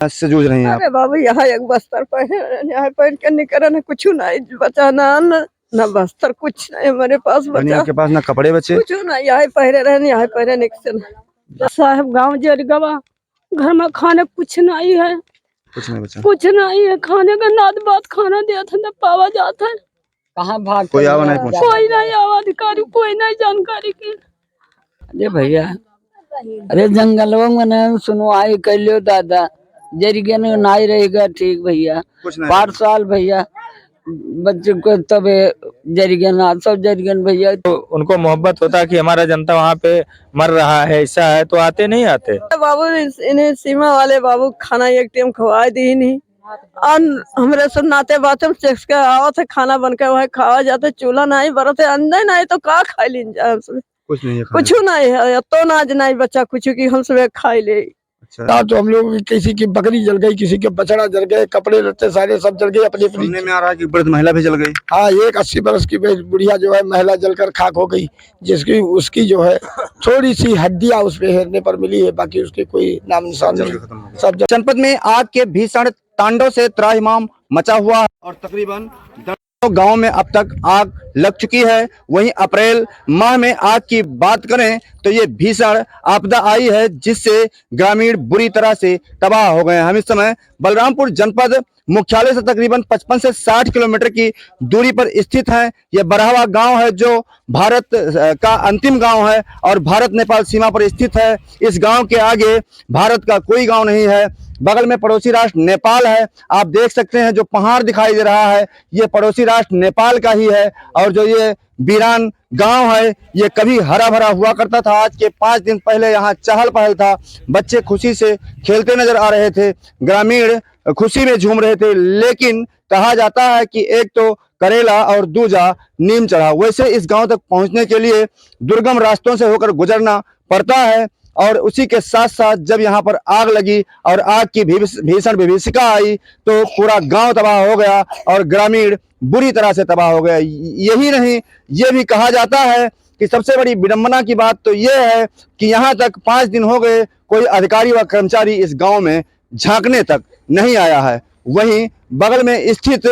से जूझ रही हैं आप? अरे बाबू यहाँ एक बस्तर यहाँ पहन के निकल कुछ नहीं बचा, ना अन्न ना बस्तर, कुछ नहीं हमारे पास यानी बचा, आपके पास ना कपड़े बचे? कुछ नहीं, यहाँ पहरे रहे, यहाँ पहरे निकल। साहब गाँव जरगवा, घर में खाने कुछ नहीं है, कुछ नहीं बचा। कुछ नहीं है खाने का, नाद बात खाना दिया था ना पावा जाता है। कहाँ भाग कोई आवा नहीं पहुंचा? कोई नहीं आवा अधिकारी, कोई नहीं जानकारी की। अरे भैया, अरे जंगलों में न सुनवाई कर लियो दादा, जरिगन नहीं रहेगा ठीक भैया। कुछ नहीं। 5 साल भैया बच्चे को तब जरिगन सब जरिगन भैया। तो उनको मोहब्बत होता कि हमारा जनता वहाँ पे मर रहा है, ऐसा है तो आते नहीं आते। बाबू इन्हें सीमा वाले बाबू खाना एक टाइम खवा दी नहीं, हमरे सब नाते बाते चेक्स के आवत है, खाना बन के वह खावा जाते, चूल्हा नहीं बरते, अंदर नहीं तो का खाई लीन जाए, कुछ नहीं है, कुछ नहीं है, तो नाज नहीं बच्चा कुछ की हम सब खाई ले। अच्छा। तो हम लोग किसी की बकरी जल गई, किसी के बछड़ा जल गए, कपड़े लत्ते सारे सब जल गए अपनी अपनी। सुनने में आ रहा है कि वृद्ध महिला भी जल गई। हाँ, एक 80 बरस की बुढ़िया जो है महिला जलकर खाक हो गई, जिसकी उसकी जो है थोड़ी सी हड्डियां उस पे हेरने पर मिली है, बाकी उसके कोई नाम निशान नहीं, सब। जनपद में आग के भीषण तांडव से त्राहिमाम मचा हुआ है और तकरीबन गांव में अब तक आग लग चुकी है। वहीं अप्रैल माह में आग की बात करें तो ये भीषण आपदा आई है, जिससे ग्रामीण बुरी तरह से तबाह हो गए हैं। हम इस समय बलरामपुर जनपद मुख्यालय से तकरीबन 55 से 60 किलोमीटर की दूरी पर स्थित है। यह बरहवा गांव है जो भारत का अंतिम गांव है और भारत नेपाल सीमा पर स्थित है। इस गांव के आगे भारत का कोई गांव नहीं है। बगल में पड़ोसी राष्ट्र नेपाल है। आप देख सकते हैं जो पहाड़ दिखाई दे रहा है, ये पड़ोसी राष्ट्र नेपाल का ही है। और जो ये वीरान गांव है, ये कभी हरा भरा हुआ करता था। आज के 5 दिन पहले यहाँ चहल पहल था, बच्चे खुशी से खेलते नजर आ रहे थे, ग्रामीण खुशी में झूम रहे थे। लेकिन कहा जाता है कि एक तो करेला और दूजा नीम चढ़ा। वैसे इस गांव तक पहुंचने के लिए दुर्गम रास्तों से होकर गुजरना पड़ता है। और उसी के साथ साथ जब यहाँ पर आग लगी और आग की भीषण विभीषिका आई तो पूरा गांव तबाह हो गया और ग्रामीण बुरी तरह से तबाह हो गया। यही नहीं, ये भी कहा जाता है कि सबसे बड़ी विडंबना की बात तो ये है कि यहाँ तक 5 दिन हो गए, कोई अधिकारी व कर्मचारी इस गांव में झांकने तक नहीं आया है। वहीं बगल में स्थित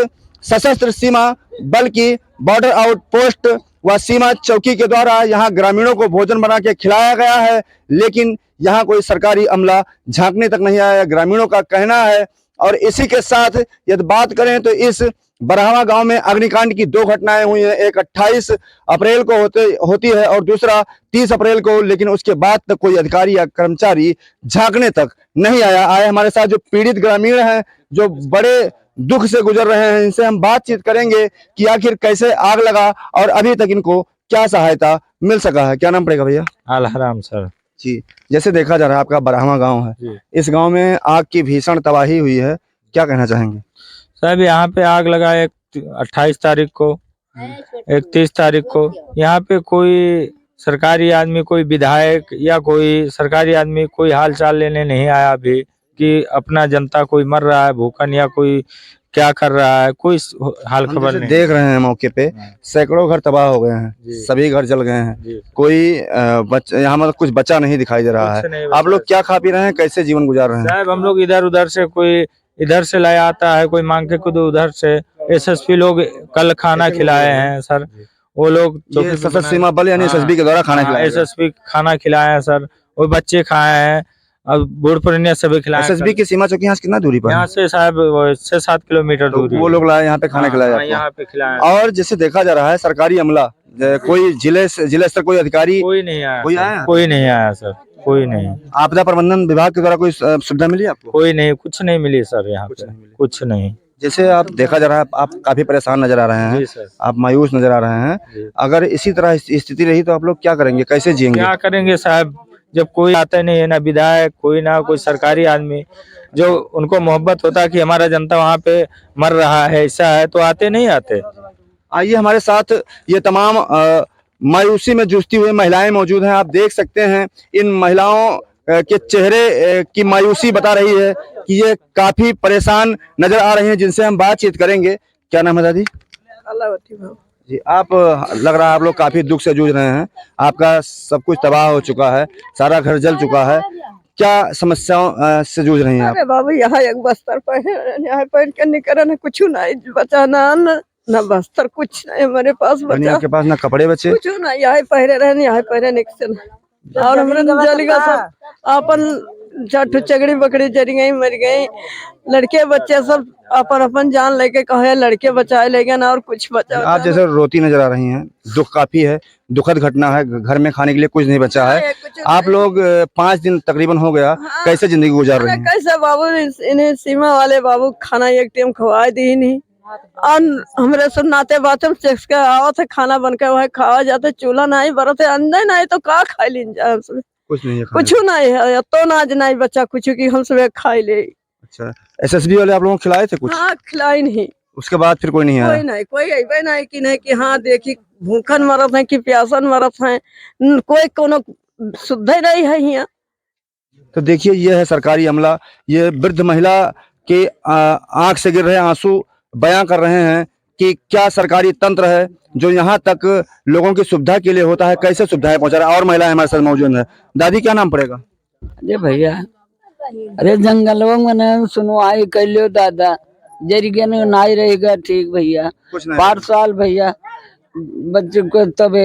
सशस्त्र सीमा बल की बॉर्डर आउट पोस्ट व सीमा चौकी के द्वारा यहाँ ग्रामीणों को भोजन बना के खिलाया गया है, लेकिन यहाँ कोई सरकारी अमला झांकने तक नहीं आया, ग्रामीणों का कहना है। और इसी के साथ यदि बात करें तो इस बरहवा गांव में अग्निकांड की 2 घटनाएं हुई हैं। एक 28 अप्रैल को होती है और दूसरा 30 अप्रैल को, लेकिन उसके बाद तक कोई अधिकारी या कर्मचारी झांकने तक नहीं आया। हमारे साथ जो पीड़ित ग्रामीण हैं, जो बड़े दुख से गुजर रहे हैं, इनसे हम बातचीत करेंगे कि आखिर कैसे आग लगा और अभी तक इनको क्या सहायता मिल सका है। क्या नाम पड़ेगा भैया? अलहराम सर जी। जैसे देखा जा रहा है आपका बरहवा गांव है, इस गांव में आग की भीषण तबाही हुई है, क्या कहना चाहेंगे? साहब यहाँ पे आग लगा एक 28 तारीख को, 31 तारीख को। यहाँ पे कोई सरकारी आदमी, कोई विधायक या कोई सरकारी आदमी कोई हाल चाल लेने नहीं आया अभी कि अपना जनता कोई मर रहा है भूखन या कोई क्या कर रहा है, कोई हाल खबर नहीं। देख रहे हैं मौके पे सैकड़ों घर तबाह हो गए हैं, सभी घर जल गए हैं, कोई यहाँ मतलब कुछ बचा नहीं दिखाई दे रहा है। आप लोग क्या खा पी रहे हैं, कैसे जीवन गुजार रहे हैं? साहब हम लोग इधर उधर से, कोई इधर से लाया आता है, कोई मांग के खुद उधर से। एसएसपी लोग कल खाना खिलाए हैं सर, वो लोग सशस्त्र सीमा बल यानी एसएसबी के द्वारा खाना खिलाया। एसएसपी खाना खिलाए हैं सर, वो बच्चे खाए हैं और बूढ़ पुरानिया सभी खिलाए। एसएसबी की सीमा चौकी यहाँ से कितना दूरी पर? यहाँ से साहब 6-7 किलोमीटर दूरी। वो लोग लाए यहाँ पे खाना खिलाया, यहाँ पे खिलाया। और जैसे देखा जा रहा है सरकारी अमला, कोई जिले स्तर कोई अधिकारी कोई नहीं आया, कोई नहीं आया सर, कोई नहीं। आपदा प्रबंधन विभाग के द्वारा कोई सुविधा मिली आपको? कोई नहीं, कुछ नहीं मिली सर यहाँ पे, कुछ नहीं। जैसे आप देखा जा रहा है, आप काफी परेशान नजर आ रहे हैं, आप मायूस नजर आ रहे हैं। अगर इसी तरह स्थिति रही तो आप लोग क्या करेंगे, कैसे जिएंगे? क्या करेंगे साहब, जब कोई आता नहीं है, ना विधायक कोई, ना कोई सरकारी आदमी जो उनको मोहब्बत होता कि हमारा जनता वहाँ पे मर रहा है, ऐसा है तो आते नहीं आते। आइए हमारे साथ ये तमाम मायूसी में जूझती हुई महिलाएं मौजूद हैं। आप देख सकते हैं इन महिलाओं के चेहरे की मायूसी बता रही है कि ये काफी परेशान नजर आ रही हैं, जिनसे हम बातचीत करेंगे। क्या नाम है दादी? जी। आप लग रहा है आप लोग काफी दुख से जूझ रहे हैं, आपका सब कुछ तबाह हो चुका है, सारा घर जल चुका है, क्या समस्याओं से जूझ रही हैं आप? अरे बाबू यहाँ एक बस्तर पहने, यहाँ पहन के निकल न कुछ नहीं बचा, ना अन्न न बस्तर, कुछ नहीं हमारे पास यानी बचा, आपके पास ना कपड़े बचे? कुछ नहीं, यहाँ पहरे रहे, यहाँ पहरे निकल। और हमारे जलिगा सब अपन झट चगड़ी बकरी जरी गई, मर गई, लड़के बच्चे सब अपन अपन जान लेके कहे लड़के बचाए ले गए ना, और कुछ बचा आप जैसे रोती नजर आ रही हैं, दुख काफी है, दुखद घटना है, घर में खाने के लिए कुछ नहीं बचा है। आप लोग 5 दिन तकरीबन हो गया, कैसे जिंदगी गुजार रहे हैं? कैसे बाबू इन्हें सीमा वाले बाबू खाना एक टाइम खवाए दी नहीं, और हमारे सब नाते बाते सेक्स के आवत है, खाना बन के वह खावा जाते, चूल्हा नहीं बरते, अंदर नहीं तो का खाई लीन जाए, हमसे कुछ नहीं है कुछ नहीं है, तो नाज नहीं बच्चा कुछ की हम सब खाई ले। अच्छा, एसएसबी वाले आप लोगों को खिलाए थे कुछ? हाँ खिलाई नहीं, उसके बाद फिर कोई नहीं कोई आया? नहीं, कोई अबे नहीं कि नहीं कि हाँ देखी भूखन मरत है कि प्यासन मरत है, कोई कोनो सुविधा नहीं है यहाँ। तो देखिए, ये है सरकारी अमला, ये वृद्ध महिला के आंख से गिर रहे आंसू बयां कर रहे हैं कि क्या सरकारी तंत्र है जो यहाँ तक लोगों की सुविधा के लिए होता है, कैसे सुविधाएं पहुंचा रहा है। और महिलाएं हमारे साथ मौजूद है। दादी क्या नाम पड़ेगा? अरे भैया, अरे जंगलों में न सुनवाई कर लियो दादा, जरिए नहीं रहेगा ठीक भैया। कुछ नहीं। 5 साल भैया बच्चे को तब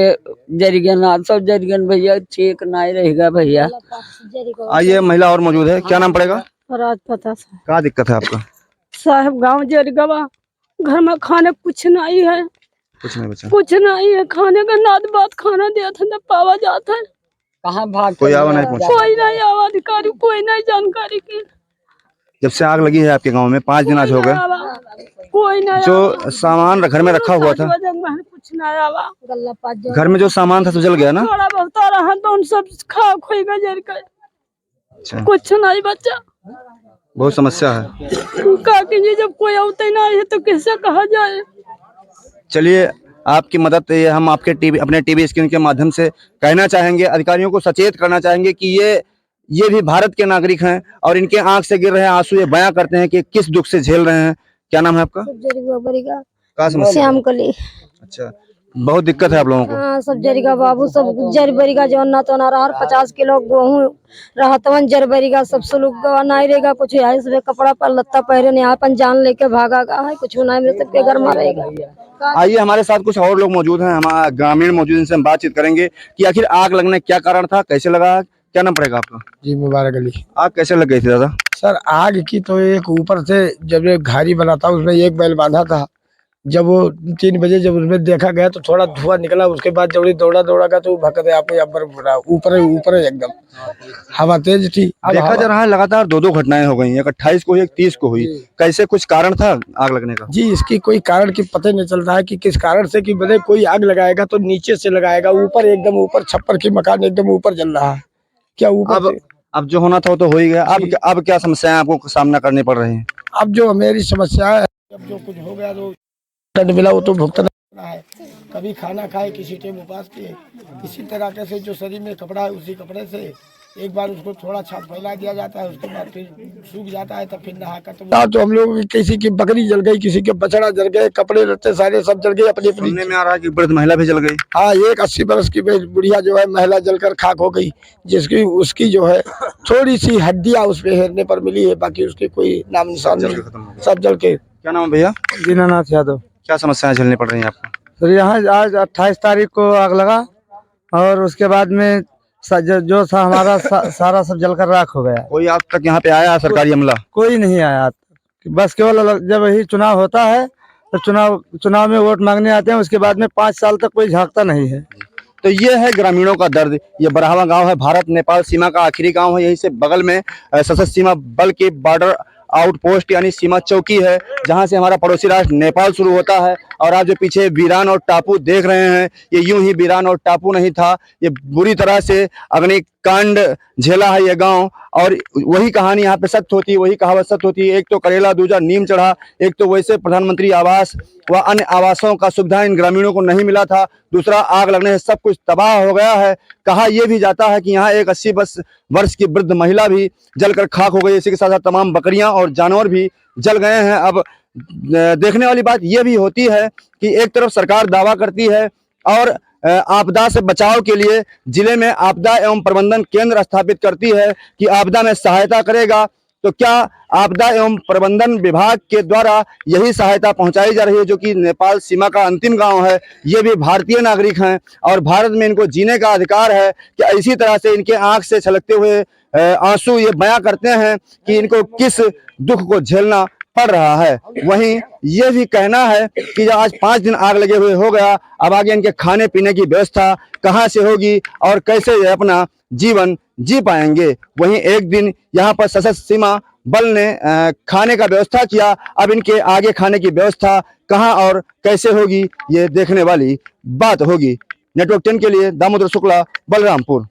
जरिए ना, सब जरिए भैया ठीक नहीं रहेगा भैया। आइए, महिला और मौजूद है, क्या नाम पड़ेगा? राज पता क्या दिक्कत है आपका? साहब गांव जरगवा, घर में खाने कुछ नहीं है, कुछ नहीं बचा? कुछ नहीं है, खाने का नाद बात खाना दिया था ना पावा जाता है, कहाँ भाग कोई आवा नहीं पहुंचा? कोई नहीं आवा अधिकारी, कोई नहीं जानकारी की। जब से आग लगी है आपके गांव में 5 दिन आज हो गए, कोई नहीं जो सामान घर में रखा हुआ था, कुछ नहीं आवा, घर में जो सामान था सब जल गया ना? थोड़ा बहुत रहा तो उन सब खा खोई का जर कर, अच्छा, कुछ नहीं बचा। बहुत समस्या है। का कीजिए, जब कोई होते नहीं है तो कैसे कहा जाए। चलिए, आपकी मदद ये हम आपके अपने टीवी स्क्रीन के माध्यम से कहना चाहेंगे, अधिकारियों को सचेत करना चाहेंगे कि ये भी भारत के नागरिक हैं और इनके आंख से गिर रहे आंसू ये बयां करते हैं कि किस दुख से झेल रहे हैं। क्या नाम है आपका? क्या समस्या? श्याम कली। अच्छा, बहुत दिक्कत है आप लोगों को? हाँ, सब जरिगा बाबू, सब जरबरीगा जो ना तो ना रहा, 50 किलो गेहूँ रहा तवन जरबरीगा सब सुलूक नहीं रहेगा, कुछ है सब कपड़ा पर लत्ता पहरे यहाँ अपन जान लेके भागा गा है, कुछ नहीं मेरे सबके घर में रहेगा। आइए, हमारे साथ कुछ और लोग मौजूद हैं, हमारा ग्रामीण मौजूद, इनसे हम बातचीत करेंगे कि आखिर आग लगने क्या कारण था, कैसे लगा। क्या नाम पड़ेगा आपका? जी मुबारक अली। आग कैसे लग गई थी दादा? सर आग की तो एक ऊपर से जब एक घारी बना था उसमें एक बैल बांधा था, जब वो 3 बजे जब उसमें देखा गया तो थोड़ा धुआं निकला, उसके बाद जब दौड़ा का तो भक्त आपको ऊपर एकदम हवा तेज थी। देखा जा रहा है लगातार 2 घटनाएं हो गई, एक 28 को हुई, एक 30 को हुई। कैसे, कुछ कारण था आग लगने का? जी, इसकी कोई कारण की पता नहीं चल रहा है कि किस कारण से, कि भले कोई आग लगाएगा तो नीचे से लगाएगा, ऊपर एकदम ऊपर छप्पर की मकान एकदम ऊपर जल रहा है, क्या ऊपर अब जो होना था वो तो हो ही गया। अब क्या समस्याएं आपको सामना करनी पड़ रही हैं? अब जो मेरी समस्या है, अब जो कुछ हो गया तो दंड मिला वो तो भुगतना है। कभी खाना खाए, किसी टाइम उपास किए, किसी तरह से जो शरीर में कपड़ा है उसी कपड़े से एक बार उसको थोड़ा छाप फैला दिया जाता है, उसके बाद फिर सूख जाता है, तब फिर नहा कर तो हम लोग, किसी की बकरी जल गई, किसी के बछड़ा जल गए, कपड़े लत्ते सारे सब जल गए। अपनी सुनने में आ रहा है कि वृद्ध महिला भी जल गई। हाँ, एक 80 वर्ष की बुढ़िया जो है महिला जलकर खाक हो गई, जिसकी उसकी जो है थोड़ी सी हड्डियां उस पे हेरने पर मिली है, बाकी उसके कोई नाम निशान नहीं, सब जल के। क्या नाम है भैया? दीनानाथ यादव। क्या समस्याएं झेलनी पड़ रही हैं आपको? तो यहाँ आज 28 तारीख को आग लगा और उसके बाद में जो था हमारा सारा सब जलकर राख हो गया। कोई आज तक यहाँ पे आया सरकारी अमला? कोई नहीं आया, बस केवल जब ही चुनाव होता है तो चुनाव में वोट मांगने आते हैं, उसके बाद में 5 साल तक कोई झांकता नहीं है। तो ये है ग्रामीणों का दर्द। ये बरहावा गांव है, भारत नेपाल सीमा का आखिरी गांव है। यहीं से बगल में सशस्त्र सीमा बल की बॉर्डर आउटपोस्ट यानी सीमा चौकी है, जहां से हमारा पड़ोसी राष्ट्र नेपाल शुरू होता है। और आप जो पीछे वीरान और टापू देख रहे हैं, ये यूं ही वीरान और टापू नहीं था, ये बुरी तरह से अग्निकांड झेला है ये गांव। और वही कहानी यहाँ पे सत्य होती है, वही कहावत सत्य होती है। एक तो करेला दूजा नीम चढ़ा, एक तो वैसे प्रधानमंत्री आवास व अन्य आवासों का सुविधा इन ग्रामीणों को नहीं मिला था, दूसरा आग लगने से सब कुछ तबाह हो गया है। कहा यह भी जाता है कि यहाँ एक 80 वर्ष की वृद्ध महिला भी जलकर खाक हो गई, इसी के साथ साथ तमाम बकरियां और जानवर भी जल गए हैं। अब देखने वाली बात यह भी होती है कि एक तरफ सरकार दावा करती है और आपदा से बचाव के लिए जिले में आपदा एवं प्रबंधन केंद्र स्थापित करती है कि आपदा में सहायता करेगा। तो क्या आपदा एवं प्रबंधन विभाग के द्वारा यही सहायता पहुंचाई जा रही है, जो कि नेपाल सीमा का अंतिम गांव है। ये भी भारतीय नागरिक हैं और भारत में इनको जीने का अधिकार है। कि इसी तरह से इनके आंख से छलकते हुए आंसू ये बयां करते हैं कि इनको किस दुख को झेलना पड़ रहा है। वहीं ये भी कहना है कि आज 5 दिन आग लगे हुए हो गया, अब आगे इनके खाने पीने की व्यवस्था कहाँ से होगी और कैसे ये अपना जीवन जी पाएंगे। वहीं एक दिन यहाँ पर सशस्त्र सीमा बल ने खाने का व्यवस्था किया, अब इनके आगे खाने की व्यवस्था कहाँ और कैसे होगी ये देखने वाली बात होगी। नेटवर्क 10 के लिए दामोदर शुक्ला, बलरामपुर।